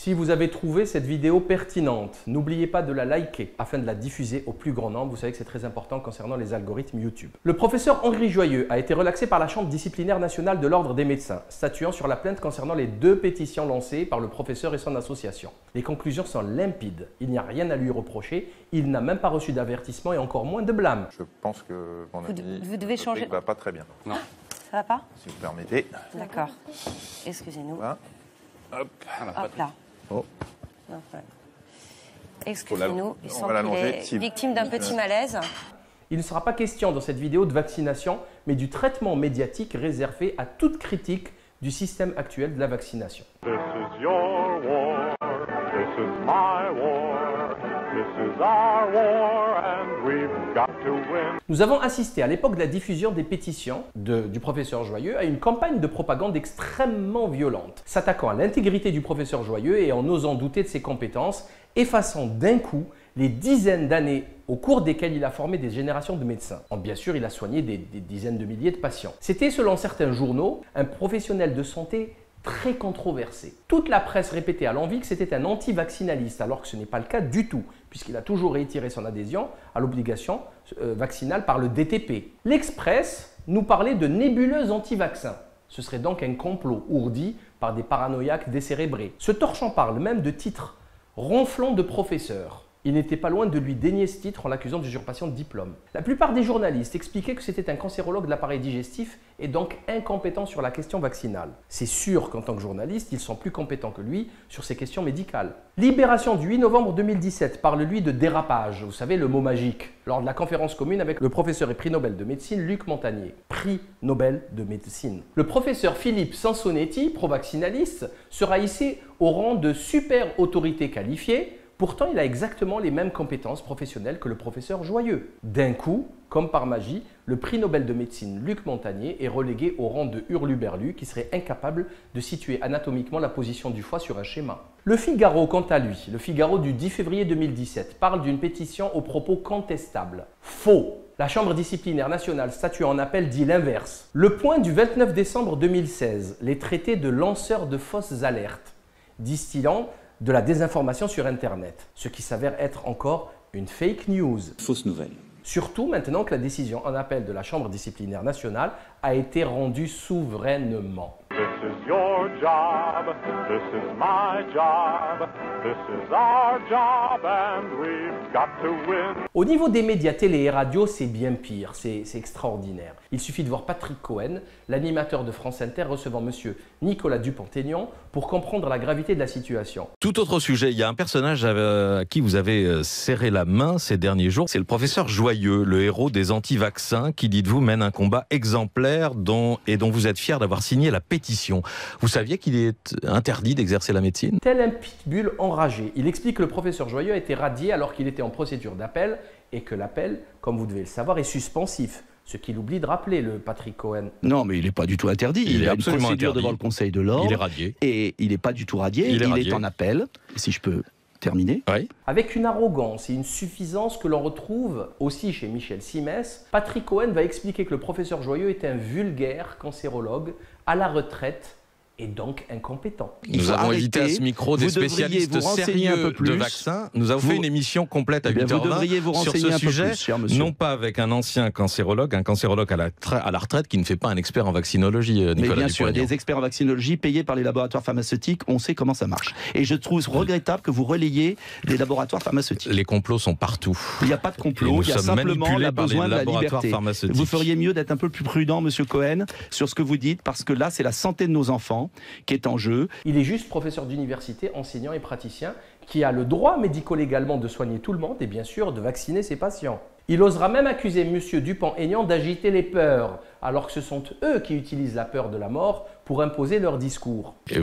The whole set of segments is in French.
Si vous avez trouvé cette vidéo pertinente, n'oubliez pas de la liker afin de la diffuser au plus grand nombre. Vous savez que c'est très important concernant les algorithmes YouTube. Le professeur Henri Joyeux a été relaxé par la Chambre disciplinaire nationale de l'Ordre des médecins, statuant sur la plainte concernant les 2 pétitions lancées par le professeur et son association. Les conclusions sont limpides. Il n'y a rien à lui reprocher. Il n'a même pas reçu d'avertissement et encore moins de blâme. Je pense que mon ami vous devez changer. va pas très bien. Non. Ça va pas? Si vous permettez. D'accord. Excusez-nous. Voilà. Hop, Hop là. Oh. Non, ouais. Excusez-nous, il semble qu'il l'allonger, est si- victime d'un petit malaise. Il ne sera pas question dans cette vidéo de vaccination, mais du traitement médiatique réservé à toute critique du système actuel de la vaccination. This is your war, this is my war, this is our war, and we've got to win. Nous avons assisté à l'époque de la diffusion des pétitions du professeur Joyeux à une campagne de propagande extrêmement violente, s'attaquant à l'intégrité du professeur Joyeux et en osant douter de ses compétences, effaçant d'un coup les dizaines d'années au cours desquelles il a formé des générations de médecins. Bien sûr, il a soigné des dizaines de milliers de patients. C'était, selon certains journaux, un professionnel de santé très controversé. Toute la presse répétait à l'envi que c'était un anti-vaccinaliste, alors que ce n'est pas le cas du tout, puisqu'il a toujours réitéré son adhésion à l'obligation vaccinale par le DTP. L'Express nous parlait de nébuleuse anti-vaccin. Ce serait donc un complot ourdi par des paranoïaques décérébrés. Ce torchon parle même de titres ronflant de professeur. Il n'était pas loin de lui dénier ce titre en l'accusant d'usurpation de diplôme. La plupart des journalistes expliquaient que c'était un cancérologue de l'appareil digestif et donc incompétent sur la question vaccinale. C'est sûr qu'en tant que journaliste, ils sont plus compétents que lui sur ces questions médicales. Libération du 8 novembre 2017 parle lui de dérapage, vous savez le mot magique, lors de la conférence commune avec le professeur et prix Nobel de médecine Luc Montagnier. Prix Nobel de médecine. Le professeur Philippe Sansonetti, pro-vaccinaliste, sera hissé au rang de super autorité qualifiée. Pourtant, il a exactement les mêmes compétences professionnelles que le professeur Joyeux. D'un coup, comme par magie, le prix Nobel de médecine Luc Montagnier est relégué au rang de hurluberlu qui serait incapable de situer anatomiquement la position du foie sur un schéma. Le Figaro, quant à lui, le Figaro du 10 février 2017, parle d'une pétition aux propos contestables. Faux! La Chambre disciplinaire nationale statuant en appel dit l'inverse. Le Point du 29 décembre 2016, les traités de lanceurs de fausses alertes, distillant de la désinformation sur Internet, ce qui s'avère être encore une fake news. Fausse nouvelle. Surtout maintenant que la décision en appel de la Chambre disciplinaire nationale a été rendue souverainement. This is your job, this is my job, this is our job, and we've got to win. Au niveau des médias télé et radio, c'est bien pire, c'est extraordinaire. Il suffit de voir Patrick Cohen, l'animateur de France Inter, recevant monsieur Nicolas Dupont-Aignan pour comprendre la gravité de la situation. Tout autre sujet, il y a un personnage à qui vous avez serré la main ces derniers jours, c'est le professeur Joyeux, le héros des anti-vaccins qui, dites-vous, mène un combat exemplaire dont vous êtes fier d'avoir signé la pétition. Vous saviez qu'il est interdit d'exercer la médecine? Tel un pitbull enragé, il explique que le professeur Joyeux a été radié alors qu'il était en procédure d'appel et que l'appel, comme vous devez le savoir, est suspensif. Ce qu'il oublie de rappeler, le Patrick Cohen. Non, mais il n'est pas du tout interdit. Il est a une absolument procédure interdit. devant le Conseil de l'Ordre. Il est radié. Et il n'est pas du tout radié. Il est en appel, si je peux terminer. Oui. Avec une arrogance et une suffisance que l'on retrouve aussi chez Michel Simès, Patrick Cohen va expliquer que le professeur Joyeux est un vulgaire cancérologue à la retraite et donc incompétent. Nous avons invité à ce micro des spécialistes sérieux de vaccins. Nous avons fait une émission complète à 8h20 sur ce sujet, non pas avec un ancien cancérologue à la retraite qui ne fait pas un expert en vaccinologie, Nicolas Dupont-Aignan. Mais bien sûr, des experts en vaccinologie payés par les laboratoires pharmaceutiques, on sait comment ça marche. Et je trouve regrettable que vous relayiez des laboratoires pharmaceutiques. Les complots sont partout. Il n'y a pas de complot, il y a simplement le besoin de la liberté. Vous feriez mieux d'être un peu plus prudent, monsieur Cohen, sur ce que vous dites, parce que là, c'est la santé de nos enfants qui est en jeu. Il est juste professeur d'université, enseignant et praticien qui a le droit médico-légalement de soigner tout le monde et bien sûr de vacciner ses patients. Il osera même accuser M. Dupont-Aignan d'agiter les peurs, alors que ce sont eux qui utilisent la peur de la mort pour imposer leur discours. Et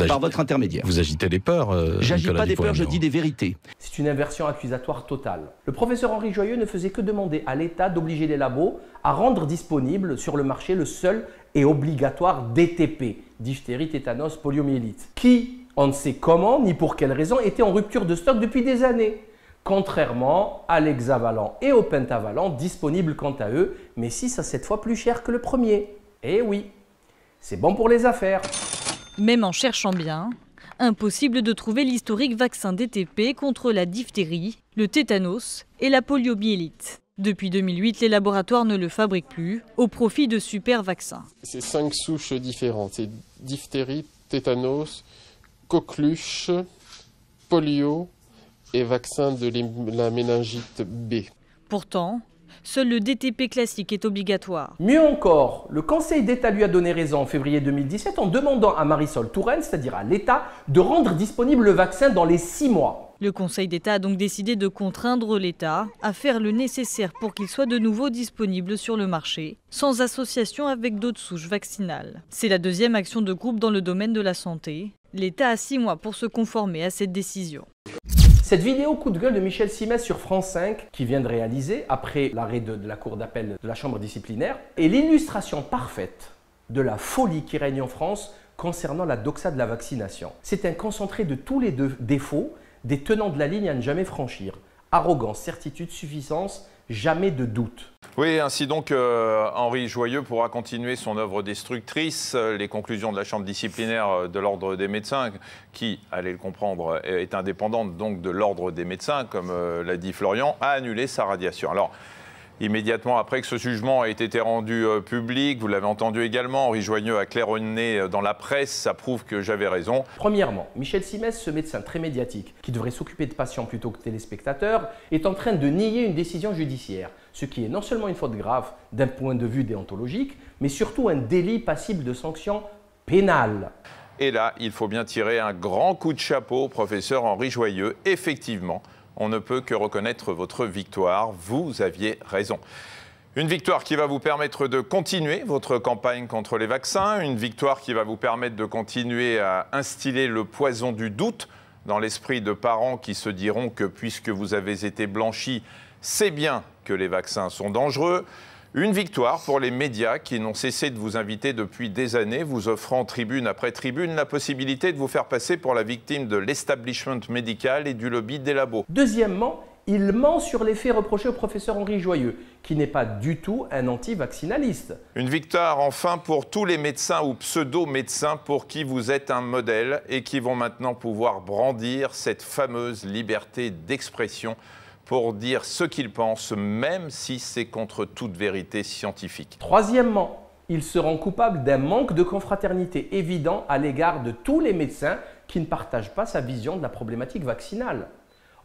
par votre intermédiaire. Vous agitez les peurs. J'agite pas des peurs, je dis des vérités. C'est une inversion accusatoire totale. Le professeur Henri Joyeux ne faisait que demander à l'État d'obliger les labos à rendre disponible sur le marché le seul et obligatoire DTP, diphtérie, tétanos, poliomyélite, qui, on ne sait comment ni pour quelle raison, était en rupture de stock depuis des années. Contrairement à l'hexavalent et au pentavalent, disponibles quant à eux, mais 6 à 7 fois plus cher que le premier. Eh oui, c'est bon pour les affaires. Même en cherchant bien, impossible de trouver l'historique vaccin DTP contre la diphtérie, le tétanos et la poliomyélite. Depuis 2008, les laboratoires ne le fabriquent plus, au profit de super vaccins. C'est 5 souches différentes, c'est diphtérie, tétanos, coqueluche, polio et vaccin de la méningite B. Pourtant, seul le DTP classique est obligatoire. Mieux encore, le Conseil d'État lui a donné raison en février 2017 en demandant à Marisol Touraine, c'est-à-dire à l'État, de rendre disponible le vaccin dans les 6 mois. Le Conseil d'État a donc décidé de contraindre l'État à faire le nécessaire pour qu'il soit de nouveau disponible sur le marché, sans association avec d'autres souches vaccinales. C'est la deuxième action de groupe dans le domaine de la santé. L'État a 6 mois pour se conformer à cette décision. Cette vidéo coup de gueule de Michel Simès sur France 5, qui vient de réaliser après l'arrêt de la cour d'appel de la chambre disciplinaire, est l'illustration parfaite de la folie qui règne en France concernant la doxa de la vaccination. C'est un concentré de tous les défauts des tenants de la ligne à ne jamais franchir. Arrogance, certitude, suffisance, jamais de doute. Oui, ainsi donc, Henri Joyeux pourra continuer son œuvre destructrice. Les conclusions de la Chambre disciplinaire de l'Ordre des médecins, qui, allez le comprendre, est indépendante donc de l'Ordre des médecins, comme l'a dit Florian, a annulé sa radiation. Alors, immédiatement après que ce jugement ait été rendu public, vous l'avez entendu également, Henri Joyeux a claironné dans la presse, ça prouve que j'avais raison. Premièrement, Michel Simès, ce médecin très médiatique, qui devrait s'occuper de patients plutôt que de téléspectateurs, est en train de nier une décision judiciaire, ce qui est non seulement une faute grave d'un point de vue déontologique, mais surtout un délit passible de sanctions pénales. Et là, il faut bien tirer un grand coup de chapeau au professeur Henri Joyeux. Effectivement, on ne peut que reconnaître votre victoire. Vous aviez raison. Une victoire qui va vous permettre de continuer votre campagne contre les vaccins. Une victoire qui va vous permettre de continuer à instiller le poison du doute dans l'esprit de parents qui se diront que puisque vous avez été blanchis, c'est bien que les vaccins sont dangereux. Une victoire pour les médias qui n'ont cessé de vous inviter depuis des années, vous offrant tribune après tribune la possibilité de vous faire passer pour la victime de l'establishment médical et du lobby des labos. Deuxièmement, il ment sur les faits reprochés au professeur Henri Joyeux, qui n'est pas du tout un anti-vaccinaliste. Une victoire enfin pour tous les médecins ou pseudo-médecins pour qui vous êtes un modèle et qui vont maintenant pouvoir brandir cette fameuse liberté d'expression pour dire ce qu'ils pensent, même si c'est contre toute vérité scientifique. Troisièmement, il se rend coupable d'un manque de confraternité évident à l'égard de tous les médecins qui ne partagent pas sa vision de la problématique vaccinale,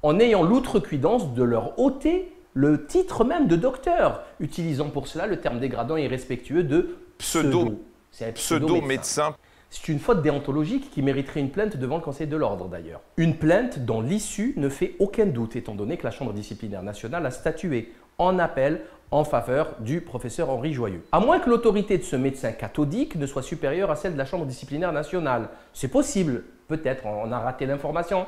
en ayant l'outrecuidance de leur ôter le titre même de docteur, utilisant pour cela le terme dégradant et irrespectueux de pseudo-médecin. C'est une faute déontologique qui mériterait une plainte devant le Conseil de l'Ordre d'ailleurs. Une plainte dont l'issue ne fait aucun doute étant donné que la Chambre disciplinaire nationale a statué en appel en faveur du professeur Henri Joyeux. À moins que l'autorité de ce médecin cathodique ne soit supérieure à celle de la Chambre disciplinaire nationale. C'est possible, peut-être, on a raté l'information,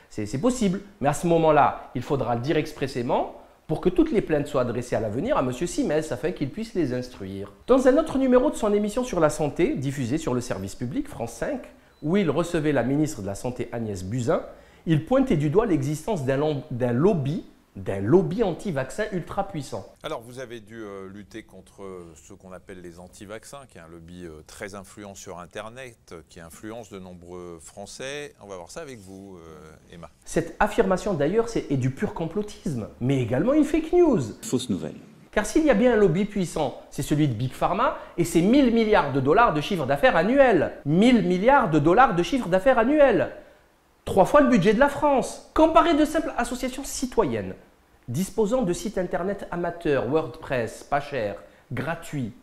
c'est possible. Mais à ce moment-là, il faudra le dire expressément pour que toutes les plaintes soient adressées à l'avenir à M. Simès afin qu'il puisse les instruire. Dans un autre numéro de son émission sur la santé, diffusée sur le service public France 5, où il recevait la ministre de la Santé Agnès Buzyn, il pointait du doigt l'existence d'un lobby anti-vaccin ultra puissant. Alors vous avez dû lutter contre ce qu'on appelle les anti-vaccins, qui est un lobby très influent sur Internet, qui influence de nombreux Français. On va voir ça avec vous, Emma. Cette affirmation d'ailleurs est du pur complotisme, mais également une fake news. Fausse nouvelle. Car s'il y a bien un lobby puissant, c'est celui de Big Pharma et ses 1000 milliards de dollars de chiffre d'affaires annuel. 1000 milliards de dollars de chiffre d'affaires annuel. 3 fois le budget de la France. Comparé de simples associations citoyennes, disposant de sites internet amateurs, WordPress, pas cher, gratuits,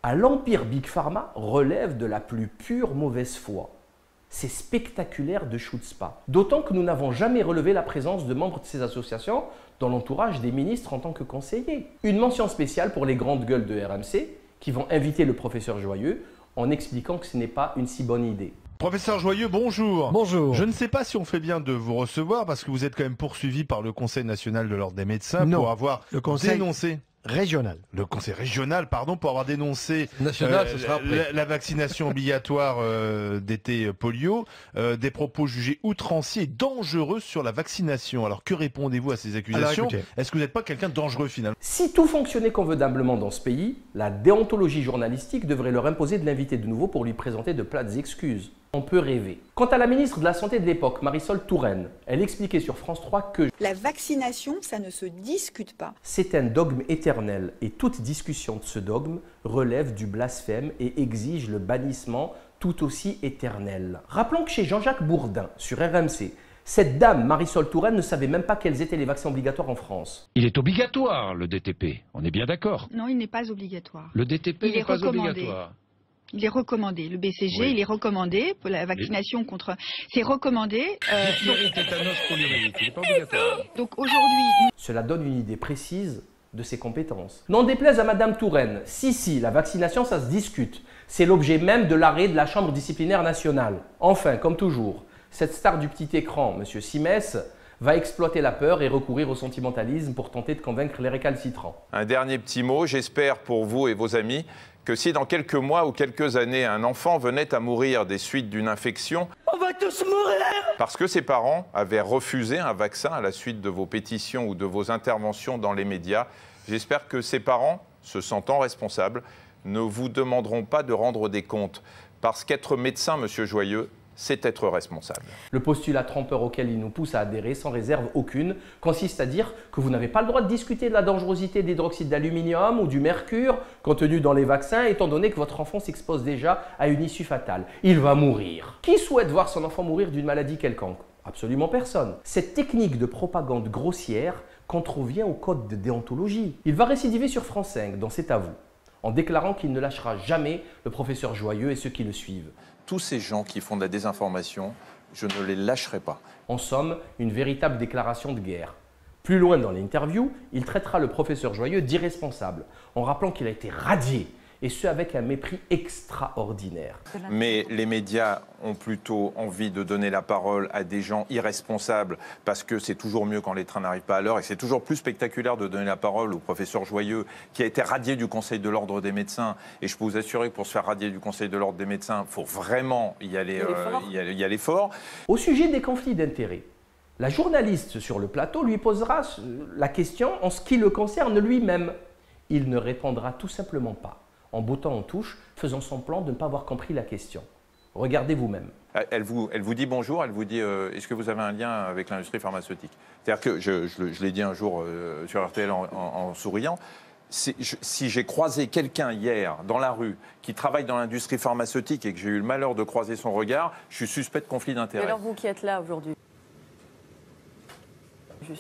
à l'empire Big Pharma relève de la plus pure mauvaise foi. C'est spectaculaire de chutzpah. D'autant que nous n'avons jamais relevé la présence de membres de ces associations dans l'entourage des ministres en tant que conseillers. Une mention spéciale pour les grandes gueules de RMC qui vont inviter le professeur Joyeux en expliquant que ce n'est pas une si bonne idée. Professeur Joyeux, bonjour. Bonjour. Je ne sais pas si on fait bien de vous recevoir parce que vous êtes quand même poursuivi par le Conseil national de l'ordre des médecins pour avoir dénoncé. régional. Le conseil régional, pardon, pour avoir dénoncé la vaccination obligatoire d'été polio, des propos jugés outranciers et dangereux sur la vaccination. Alors que répondez-vous à ces accusations? Est-ce que vous n'êtes pas quelqu'un de dangereux finalement? Si tout fonctionnait convenablement dans ce pays, la déontologie journalistique devrait leur imposer de l'inviter de nouveau pour lui présenter de plates excuses. On peut rêver. Quant à la ministre de la Santé de l'époque, Marisol Touraine, elle expliquait sur France 3 que la vaccination, ça ne se discute pas. C'est un dogme éternel et toute discussion de ce dogme relève du blasphème et exige le bannissement tout aussi éternel. Rappelons que chez Jean-Jacques Bourdin, sur RMC, cette dame, Marisol Touraine, ne savait même pas quels étaient les vaccins obligatoires en France. Il est obligatoire, le DTP. On est bien d'accord. Non, il n'est pas obligatoire. Le DTP n'est pas obligatoire. Il est recommandé. Le BCG, il est recommandé pour la vaccination contre... C'est recommandé. Tétanos, poliomyélite, il n'est pas obligatoire. Donc aujourd'hui... Cela donne une idée précise de ses compétences. N'en déplaise à Madame Touraine, si, la vaccination, ça se discute. C'est l'objet même de l'arrêt de la Chambre disciplinaire nationale. Enfin, comme toujours, cette star du petit écran, M. Simès, va exploiter la peur et recourir au sentimentalisme pour tenter de convaincre les récalcitrants. Un dernier petit mot, j'espère pour vous et vos amis que si dans quelques mois ou quelques années, un enfant venait à mourir des suites d'une infection, on va tous mourir! Parce que ses parents avaient refusé un vaccin à la suite de vos pétitions ou de vos interventions dans les médias, j'espère que ces parents, se sentant responsables, ne vous demanderont pas de rendre des comptes. Parce qu'être médecin, Monsieur Joyeux, c'est être responsable. Le postulat trompeur auquel il nous pousse à adhérer sans réserve aucune consiste à dire que vous n'avez pas le droit de discuter de la dangerosité de l'hydroxyde d'aluminium ou du mercure contenu dans les vaccins étant donné que votre enfant s'expose déjà à une issue fatale. Il va mourir. Qui souhaite voir son enfant mourir d'une maladie quelconque? Absolument personne. Cette technique de propagande grossière contrevient au code de déontologie. Il va récidiver sur France 5 dans C'est à vous, en déclarant qu'il ne lâchera jamais le professeur Joyeux et ceux qui le suivent. Tous ces gens qui font de la désinformation, je ne les lâcherai pas. En somme, une véritable déclaration de guerre. Plus loin dans l'interview, il traitera le professeur Joyeux d'irresponsable, en rappelant qu'il a été radié, et ce avec un mépris extraordinaire. Mais les médias ont plutôt envie de donner la parole à des gens irresponsables parce que c'est toujours mieux quand les trains n'arrivent pas à l'heure et c'est toujours plus spectaculaire de donner la parole au professeur Joyeux qui a été radié du Conseil de l'Ordre des médecins. Et je peux vous assurer que pour se faire radier du Conseil de l'Ordre des médecins, il faut vraiment y aller fort. Au sujet des conflits d'intérêts, la journaliste sur le plateau lui posera la question en ce qui le concerne lui-même. Il ne répondra tout simplement pas, en bottant en touche, faisant semblant de ne pas avoir compris la question. Regardez vous-même. Elle vous dit bonjour, elle vous dit est-ce que vous avez un lien avec l'industrie pharmaceutique? C'est-à-dire que, je l'ai dit un jour sur RTL en souriant, si j'ai croisé quelqu'un hier dans la rue qui travaille dans l'industrie pharmaceutique et que j'ai eu le malheur de croiser son regard, je suis suspect de conflit d'intérêts. Alors vous qui êtes là aujourd'hui?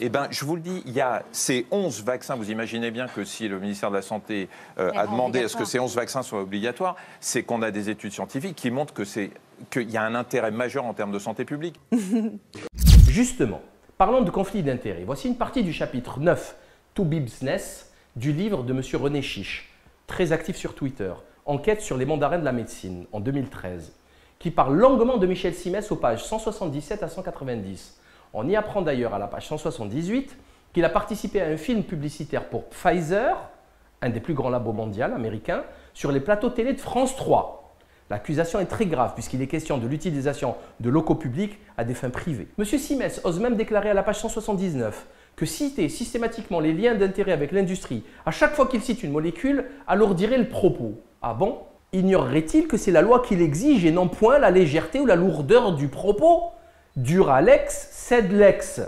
Eh bien, je vous le dis, il y a ces 11 vaccins. Vous imaginez bien que si le ministère de la Santé a demandé à ce que ces 11 vaccins soient obligatoires, c'est qu'on a des études scientifiques qui montrent qu'il y a un intérêt majeur en termes de santé publique. Justement, parlons de conflit d'intérêts. Voici une partie du chapitre 9, To Business, du livre de M. René Chiche, très actif sur Twitter, Enquête sur les mandarins de la médecine, en 2013, qui parle longuement de Michel Simès aux pages 177 à 190. On y apprend d'ailleurs à la page 178 qu'il a participé à un film publicitaire pour Pfizer, un des plus grands labos mondiaux américains, sur les plateaux télé de France 3. L'accusation est très grave puisqu'il est question de l'utilisation de locaux publics à des fins privées. M. Simès ose même déclarer à la page 179 que citer systématiquement les liens d'intérêt avec l'industrie à chaque fois qu'il cite une molécule alourdirait le propos. Ah bon? Ignorerait-il que c'est la loi qui l'exige et non point la légèreté ou la lourdeur du propos? Duralex, sed lex.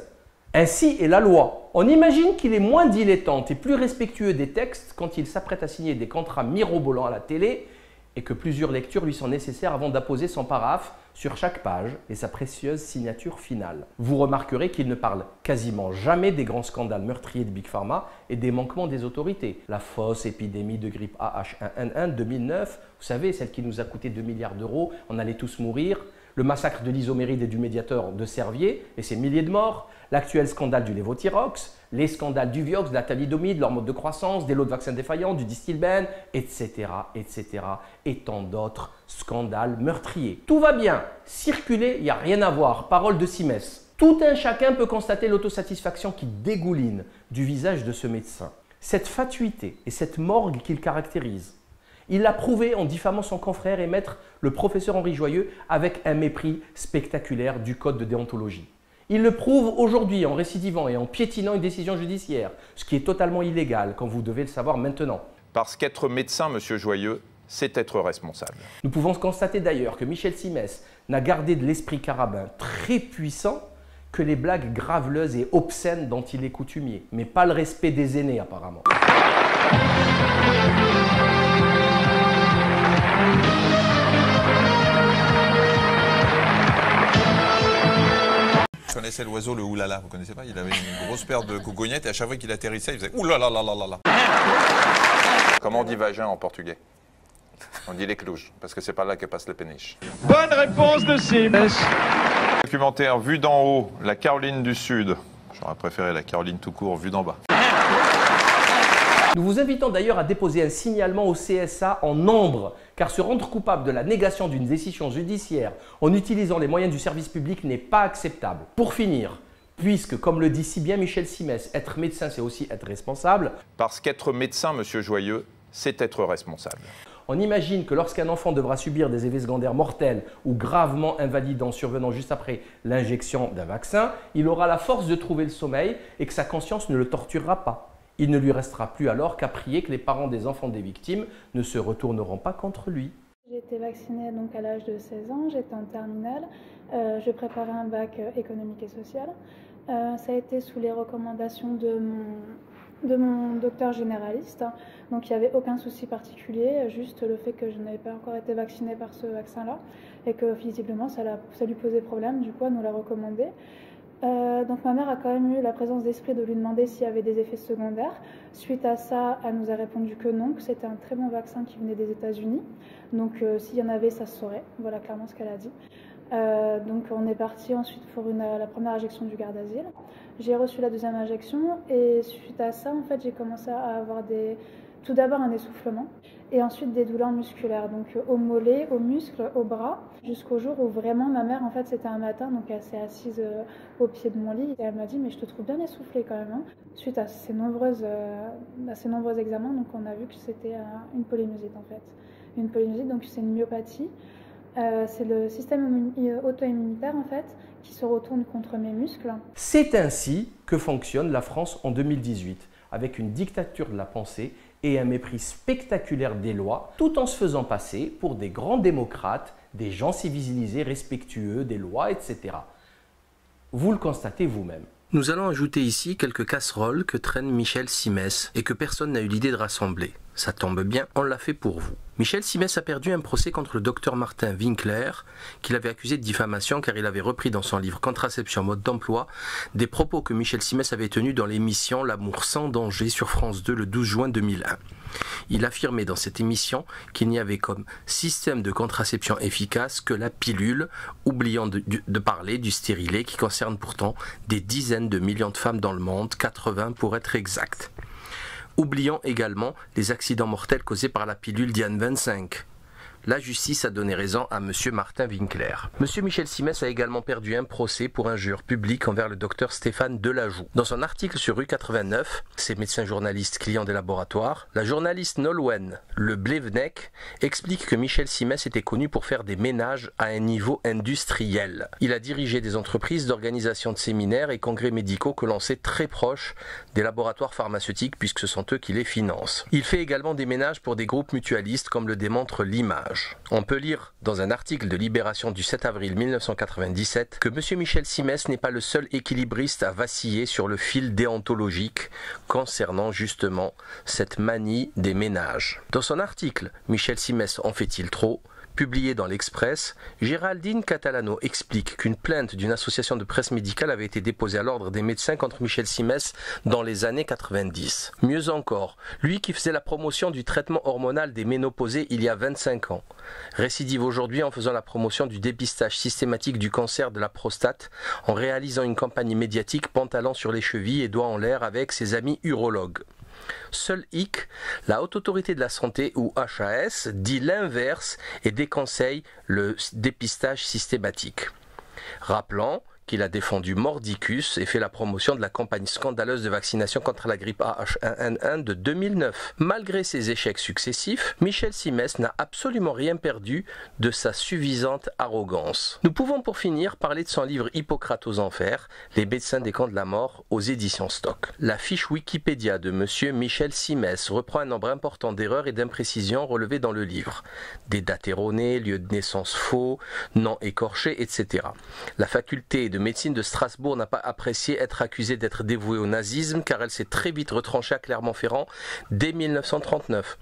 Ainsi est la loi. On imagine qu'il est moins dilettante et plus respectueux des textes quand il s'apprête à signer des contrats mirobolants à la télé et que plusieurs lectures lui sont nécessaires avant d'apposer son paraphe sur chaque page et sa précieuse signature finale. Vous remarquerez qu'il ne parle quasiment jamais des grands scandales meurtriers de Big Pharma et des manquements des autorités. La fausse épidémie de grippe AH1N1 2009, vous savez, celle qui nous a coûté 2 milliards d'euros, on allait tous mourir. Le massacre de l'Isoméride et du Médiateur de Servier et ses milliers de morts, l'actuel scandale du Levothyrox, les scandales du Vioxx, de la thalidomide, leur mode de croissance, des lots de vaccins défaillants, du Distilben, etc., etc., et tant d'autres scandales meurtriers. Tout va bien, circuler, il n'y a rien à voir, parole de Simès. Tout un chacun peut constater l'autosatisfaction qui dégouline du visage de ce médecin. Cette fatuité et cette morgue qu'il caractérise, il l'a prouvé en diffamant son confrère et maître, le professeur Henri Joyeux, avec un mépris spectaculaire du code de déontologie. Il le prouve aujourd'hui en récidivant et en piétinant une décision judiciaire, ce qui est totalement illégal, comme vous devez le savoir maintenant. Parce qu'être médecin, monsieur Joyeux, c'est être responsable. Nous pouvons constater d'ailleurs que Michel Simès n'a gardé de l'esprit carabin très puissant que les blagues graveleuses et obscènes dont il est coutumier, mais pas le respect des aînés apparemment. Je connaissais l'oiseau, le oulala, vous connaissez pas? Il avait une grosse paire de cougognettes et à chaque fois qu'il atterrissait, il faisait oulala la la la la. Comment on dit vagin en portugais? On dit l'éclouge, parce que c'est par là que passe le péniche. Bonne réponse de Simès. Documentaire Vue d'en haut, la Caroline du Sud. J'aurais préféré la Caroline tout court, vue d'en bas. Nous vous invitons d'ailleurs à déposer un signalement au CSA en nombre, car se rendre coupable de la négation d'une décision judiciaire en utilisant les moyens du service public n'est pas acceptable. Pour finir, puisque, comme le dit si bien Michel Simès, être médecin c'est aussi être responsable. Parce qu'être médecin, monsieur Joyeux, c'est être responsable. On imagine que lorsqu'un enfant devra subir des effets secondaires mortels ou gravement invalidants survenant juste après l'injection d'un vaccin, il aura la force de trouver le sommeil et que sa conscience ne le torturera pas. Il ne lui restera plus alors qu'à prier que les parents des enfants des victimes ne se retourneront pas contre lui. J'ai été vaccinée donc à l'âge de 16 ans, j'étais en terminale, je préparais un bac économique et social. Ça a été sous les recommandations de mon docteur généraliste, donc il n'y avait aucun souci particulier, juste le fait que je n'avais pas encore été vaccinée par ce vaccin-là et que visiblement ça lui posait problème, du coup elle nous l'a recommandé. Donc ma mère a quand même eu la présence d'esprit de lui demander s'il y avait des effets secondaires. Suite à ça, elle nous a répondu que non, que c'était un très bon vaccin qui venait des États-Unis. Donc s'il y en avait, ça se saurait. Voilà clairement ce qu'elle a dit. Donc on est parti ensuite pour la première injection du garde d'asile. J'ai reçu la deuxième injection et suite à ça, en fait, j'ai commencé à avoir tout d'abord un essoufflement et ensuite des douleurs musculaires, donc au mollet, aux muscles, aux bras, jusqu'au jour où vraiment ma mère, en fait, c'était un matin, donc elle s'est assise au pied de mon lit et elle m'a dit mais je te trouve bien essoufflée quand même. Hein. Suite à ces nombreux examens, donc on a vu que c'était une polymyosite en fait. Une polymyosite, donc c'est une myopathie. C'est le système auto-immunitaire en fait qui se retourne contre mes muscles. C'est ainsi que fonctionne la France en 2018, avec une dictature de la pensée et un mépris spectaculaire des lois, tout en se faisant passer pour des grands démocrates, des gens civilisés, respectueux des lois, etc. Vous le constatez vous-même. Nous allons ajouter ici quelques casseroles que traîne Michel Simès et que personne n'a eu l'idée de rassembler. Ça tombe bien, on l'a fait pour vous. Michel Simès a perdu un procès contre le docteur Martin Winkler, qu'il avait accusé de diffamation car il avait repris dans son livre Contraception, mode d'emploi des propos que Michel Simès avait tenus dans l'émission L'amour sans danger sur France 2 le 12 juin 2001. Il affirmait dans cette émission qu'il n'y avait comme système de contraception efficace que la pilule, oubliant de parler du stérilet qui concerne pourtant des dizaines de millions de femmes dans le monde, 80 pour être exact. Oublions également les accidents mortels causés par la pilule Diane 25. La justice a donné raison à M. Martin Winkler. M. Michel Simès a également perdu un procès pour injure publique envers le docteur Stéphane Delajoux. Dans son article sur Rue 89, ces médecins journalistes clients des laboratoires, la journaliste Nolwenn Le Blevenec explique que Michel Simès était connu pour faire des ménages à un niveau industriel. Il a dirigé des entreprises d'organisation de séminaires et congrès médicaux que l'on sait très proches des laboratoires pharmaceutiques puisque ce sont eux qui les financent. Il fait également des ménages pour des groupes mutualistes comme le démontre l'image. On peut lire dans un article de Libération du 7 avril 1997 que M. Michel Simès n'est pas le seul équilibriste à vaciller sur le fil déontologique concernant justement cette manie des ménages. Dans son article « Michel Simès en fait-il trop ?», publié dans l'Express, Géraldine Catalano explique qu'une plainte d'une association de presse médicale avait été déposée à l'ordre des médecins contre Michel Simès dans les années 90. Mieux encore, lui qui faisait la promotion du traitement hormonal des ménopausés il y a 25 ans, récidive aujourd'hui en faisant la promotion du dépistage systématique du cancer de la prostate en réalisant une campagne médiatique pantalon sur les chevilles et doigts en l'air avec ses amis urologues. Seul hic, la Haute Autorité de la Santé ou HAS dit l'inverse et déconseille le dépistage systématique. Rappelons qu'il a défendu mordicus et fait la promotion de la campagne scandaleuse de vaccination contre la grippe AH1N1 de 2009. Malgré ses échecs successifs, Michel Simès n'a absolument rien perdu de sa suffisante arrogance. Nous pouvons pour finir parler de son livre Hippocrate aux enfers, les médecins des camps de la mort aux éditions Stock. La fiche Wikipédia de monsieur Michel Simès reprend un nombre important d'erreurs et d'imprécisions relevées dans le livre. Des dates erronées, lieux de naissance faux, noms écorchés, etc. La faculté de médecine de Strasbourg n'a pas apprécié être accusée d'être dévouée au nazisme car elle s'est très vite retranchée à Clermont-Ferrand dès 1939.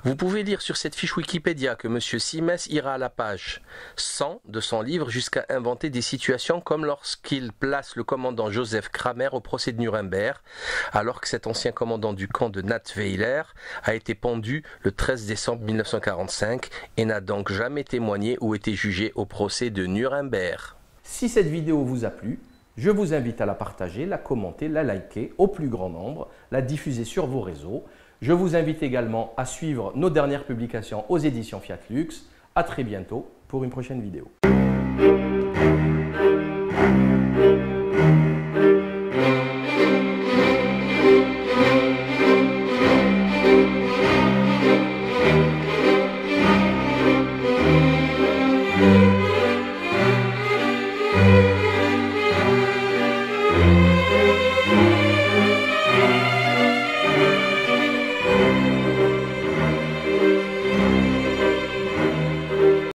Vous pouvez lire sur cette fiche Wikipédia que M. Simès ira à la page 100 de son livre jusqu'à inventer des situations comme lorsqu'il place le commandant Joseph Kramer au procès de Nuremberg, alors que cet ancien commandant du camp de Nathweiler a été pendu le 13 décembre 1945 et n'a donc jamais témoigné ou été jugé au procès de Nuremberg. Si cette vidéo vous a plu, je vous invite à la partager, la commenter, la liker au plus grand nombre, la diffuser sur vos réseaux. Je vous invite également à suivre nos dernières publications aux éditions Fiat Lux. À très bientôt pour une prochaine vidéo.